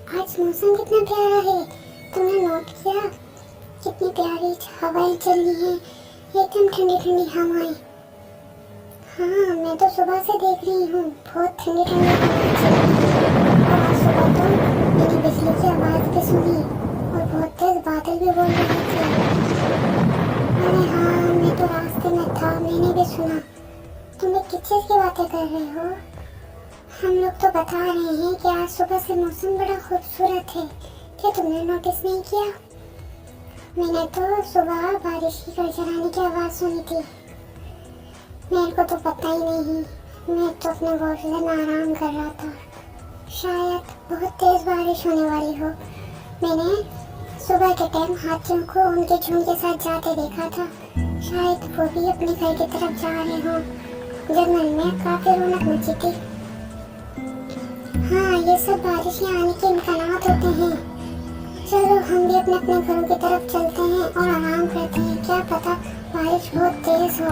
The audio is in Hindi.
आज मौसम कितना प्यारा है। तुमने नोट किया कितनी प्यारी हवाएं चल रही हैं, एकदम ठंडी ठंडी हवाएं। हाँ, मैं तो सुबह से देख रही हूँ, बहुत ठंडी ठंडी हवाएं चल रही हैं। और आज सुबह तो मैंने बिजली की आवाज़ भी सुनी और बहुत तेज बादल भी बोल रहे थे। अरे हाँ, मैं तो रास्ते में था, मैंने भी सुना। तुम लोग किस चीज़ की बातें कर रहे हो? हम लोग तो बता रहे हैं कि आज सुबह से मौसम बड़ा खूबसूरत है। क्या तुमने नोटिस नहीं किया? मैंने तो सुबह बारिश की गड़गड़ाने की आवाज़ सुनी थी। मेरे को तो पता ही नहीं, मैं तो अपने बॉयफ्रेंड में आराम कर रहा था। शायद बहुत तेज़ बारिश होने वाली हो। मैंने सुबह के टाइम हाथियों को उनके झुंड के साथ जाते देखा था। शायद वो भी अपने घर की तरफ जा रहे हों। जंगल में काफ़ी रौनक मची थी। हाँ, ये सब बारिश के आने के इम्कानात होते हैं। चलो हम भी अपने अपने घरों की तरफ चलते हैं और आराम करते हैं। क्या पता बारिश बहुत तेज़ हो।